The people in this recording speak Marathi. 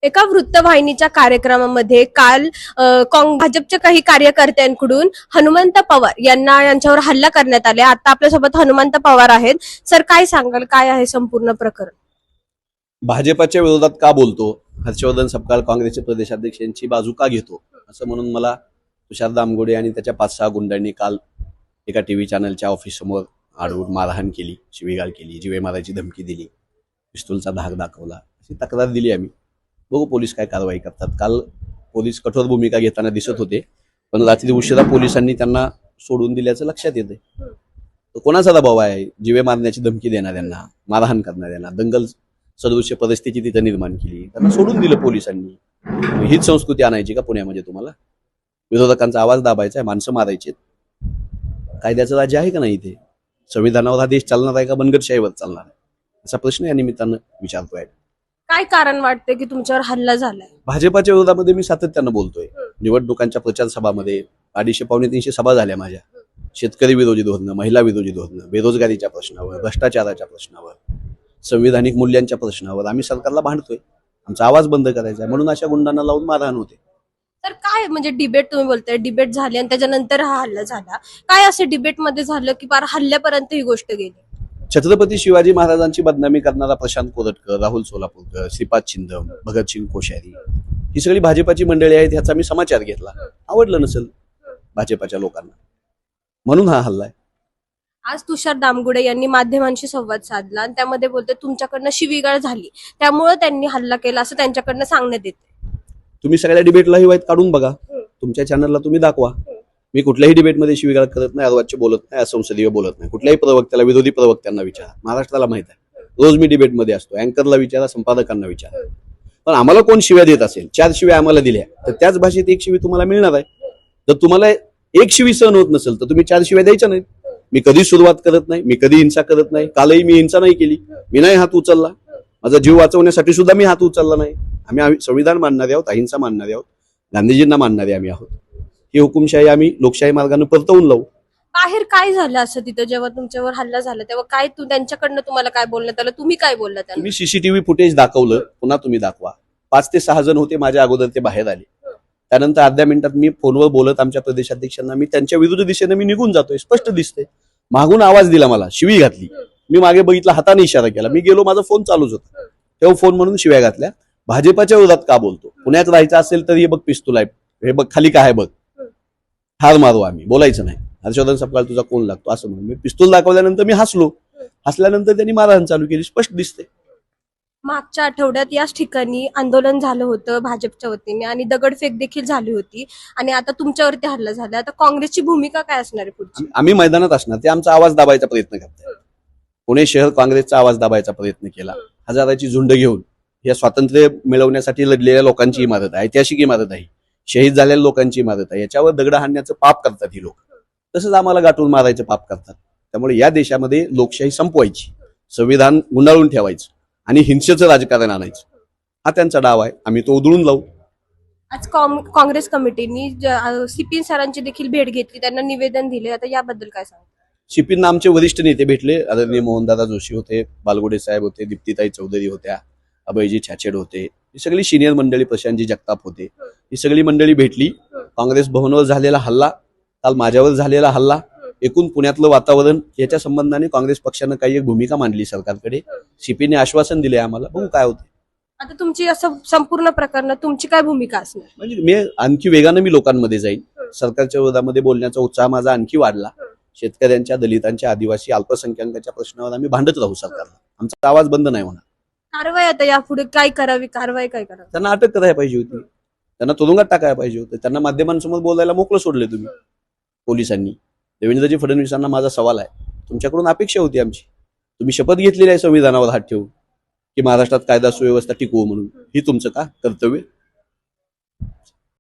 एका वृत्तवाहिनीच्या कार्यक्रमामध्ये काल भाजपच्या काही कार्यकर्त्यांकडून हनुमंत पवार यांच्यावर हल्ला करण्यात आला. आता आपल्यासोबत हनुमंत पवार आहेत. सर, काय सांगाल, काय आहे संपूर्ण प्रकरण? भाजपच्या विरोधात का बोलतो, हर्षवर्धन सपकाळ काँग्रेसचे प्रदेशाध्यक्ष यांची बाजू का घेतो, असं म्हणून मला तुषार दामगोडे आणि त्याच्या 5-6 गुंडांनी काल एका टीव्ही चॅनलच्या ऑफिस समोर अडवून मारहाण केली, शिवीगाळ केली, जीवे मारायची धमकी दिली, पिस्तूलचा धाक दाखवला, अशी तक्रार दिली आम्ही. बघू पोलीस काय कारवाई करतात. काल पोलीस कठोर भूमिका घेताना दिसत होते, पण रात्री उशिरा पोलिसांनी त्यांना सोडून दिल्याचं लक्षात येते. कोणाचा दबाव आहे? जीवे मारण्याची धमकी देणाऱ्यांना, मारहाण करणाऱ्यांना, दंगल सदृश्य परिस्थिती तिथे निर्माण केली, त्यांना सोडून दिलं पोलिसांनी. हीच संस्कृती आणायची का पुण्यामध्ये? तुम्हाला विरोधकांचा आवाज दाबायचा आहे, माणसं मारायचे? कायद्याचं राज्य आहे का नाही इथे? संविधानावर हा देश चालणार आहे का बनगटशाहीवर चालणार आहे? असा प्रश्न या निमित्तानं विचारतोय. काय कारण वाटते की तुमच्यावर हल्ला झालाय? भाजपाच्या विरोधामध्ये मी सातत्यानं बोलतोय. निवडणुकांच्या प्रचार सभामध्ये 250-300 सभा झाल्या माझ्या. शेतकरी विरोधी धोरणं, महिला विरोधी धोरणं, बेरोजगारीच्या प्रश्नावर, भ्रष्टाचाराच्या प्रश्नावर, संविधानिक मूल्यांच्या प्रश्नावर आम्ही सरकारला भांडतोय. आमचा आवाज बंद करायचा आहे, म्हणून अशा गुंडांना लावून मारहाण होते. तर काय म्हणजे डिबेट तुम्ही बोलताय, डिबेट झाली आणि त्याच्यानंतर हा हल्ला झाला. काय असं डिबेटमध्ये झालं की फार हल्ल्यापर्यंत ही गोष्ट गेली? छत्रपती शिवाजी महाराजांची बदनामी करणारा प्रशांत कोरटकर, राहुल सोलापूरकर, श्रीपाद छिंदम, भगतसिंग कोश्यारी, ही सगळी भाजपाची मंडळी आहेत. ह्याचा मी समाचार घेतला, आवडलं नसेल भाजपाच्या लोकांना, म्हणून हा हल्ला आहे. आज तुषार दामगुडे यांनी माध्यमांशी संवाद साधला आणि त्यामध्ये बोलते तुमच्याकडनं शिवीगाळ झाली, त्यामुळे त्यांनी हल्ला केला असं त्यांच्याकडनं सांगण्यात येते. तुम्ही सगळ्या डिबेटला वाईट काढून बघा, तुमच्या चॅनलला तुम्ही दाखवा. मी कुठल्याही डिबेटमध्ये शिवीगाळ करत नाही, अर्वाच्य बोलत नाही, असंसदीय बोलत नाही. कुठल्याही प्रवक्त्याला, विरोधी प्रवक्त्यांना विचारा, महाराष्ट्राला माहित आहे. रोज मी डिबेटमध्ये असतो. अँकरला विचारा, संपादकांना विचारा. पण आम्हाला कोण शिव्या देत असेल, 4 शिव्या आम्हाला दिल्या, तर त्याच भाषेत 1 शिवी तुम्हाला मिळणार आहे. जर तुम्हाला 1 शिवी सहन होत नसेल तर तुम्ही 4 शिव्या द्यायच्या नाहीत. मी कधी सुरुवात करत नाही, मी कधी हिंसा करत नाही. कालही मी हिंसा नाही केली, मी नाही हात उचलला. माझा जीव वाचवण्यासाठी सुद्धा मी हात उचलला नाही. आम्ही संविधान मानणारे आहोत, अहिंसा मानणारे आहोत, गांधीजींना मानणारे आम्ही आहोत. ही हुकुमशाही आम्ही लोकशाही मार्गाने परतवून लावू. बाहेर काय झालं असं तिथं जेव्हा तुमच्यावर हल्ला झाला तेव्हा काय त्यांच्याकडनं तुम्हाला काय बोलण्यात आलं? तुम्ही काय बोलला त्यांना? तुम्ही सीसीटीव्ही फुटेज दाखवलं, पुन्हा तुम्ही दाखवा. 5 ते 6 जण होते माझ्या अगोदर, ते बाहेर आले. त्यानंतर अर्ध्या मिनिटात मी फोनवर बोलत आमच्या प्रदेशाध्यक्षांना मी त्यांच्या विरुद्ध दिशेने मी निघून जातोय, स्पष्ट दिसते. मागून आवाज दिला, मला शिवी घातली. मी मागे बघितला, हाताने इशारा केला, मी गेलो, माझा फोन चालूच होता. तेव्हा फोन म्हणून शिव्या घातल्या. भाजपाच्या विरोधात का बोलतो? पुण्यात राहायचं असेल तर हे बघ पिस्तूल आहे, हे बघ खाली काय आहे बघ, ठार मारू आम्ही, बोलायचं नाही. हर्षवर्धन सपकाळ तुझा कोण लागतो असं म्हणून मी पिस्तूल दाखवल्यानंतर मी हसलो. हसल्यानंतर त्यांनी मारहाण चालू केली, स्पष्ट दिसते. मागच्या आठवड्यात याच ठिकाणी आंदोलन झालं होतं भाजपच्या वतीने आणि दगडफेक देखील झाली होती आणि आता तुमच्यावरती हल्ला झाला. आता काँग्रेसची भूमिका काय असणार आहे पुढची? आम्ही मैदानात असणार. ते आमचा आवाज दाबायचा प्रयत्न करतात. पुणे शहर काँग्रेसचा आवाज दाबायचा प्रयत्न केला. हजाराची झुंड घेऊन या स्वातंत्र्य मिळवण्यासाठी लढलेल्या लोकांची इमारत आहे, ऐतिहासिक इमारत आहे, शहीद झालेल्या लोकांची इमारत आहे. याच्यावर दगड हाणण्याचं पाप करतात ही लोक. तसंच आम्हाला गाठून मारायचं पाप करतात. त्यामुळे या देशामध्ये लोकशाही संपवायची, संविधान गुंडाळून ठेवायचं आणि हिंसेचं राजकारण आणायचं, हा त्यांचा डाव आहे. आम्ही तो उधळून लावू. आज काँग्रेस कमिटीने सीपी सरांची देखील भेट घेतली, त्यांना निवेदन दिले. आता याबद्दल काय सांग? शिपींना आमचे वरिष्ठ नेते भेटले. आदरणीय मोहनदादा जोशी होते, बालगोडे साहेब होते, दीप्तीताई चौधरी होत्या, अभयजी छाछेड होते, ही सगळी सिनियर मंडळी, प्रशांतजी जगताप होते, ही सगळी मंडळी भेटली. काँग्रेस भवनावर झालेला हल्ला, काल माझ्यावर झालेला हल्ला, एकूण पुण्यातलं वातावरण याच्या संबंधाने काँग्रेस पक्षानं काही एक भूमिका मांडली सरकारकडे. सीपीने आश्वासन दिले आम्हाला, बघू काय होते. आता तुमची असं संपूर्ण प्रकरणात तुमची काय भूमिका असणार? म्हणजे मी आणखी वेगानं मी लोकांमध्ये जाईन. सरकारच्या विरोधामध्ये बोलण्याचा उत्साह माझा आणखी वाढला. शेतकऱ्यांच्या, दलितांच्या, आदिवासी, अल्पसंख्याकांच्या प्रश्नावर आम्ही भांडत राहू सरकारला. आमचा आवाज बंद नाही होणार. कारवाई आता यापुढे काय करावी? कारवाई काय करावी? त्यांना अटक करायला पाहिजे होती, त्यांना तुरुंगात टाकायला पाहिजे होतं. त्यांना माध्यमांसमोर बोलायला मोकळं सोडले तुम्ही पोलिसांनी. देवेंद्रजी फडणवीसांना माझा सवाल आहे, तुमच्याकडून अपेक्षा होती आमची, तुम्ही शपथ घेतलेली आहे संविधानावर हात ठेवून की महाराष्ट्रात कायदा सुव्यवस्था टिकवू म्हणून, ही तुमचं का कर्तव्य?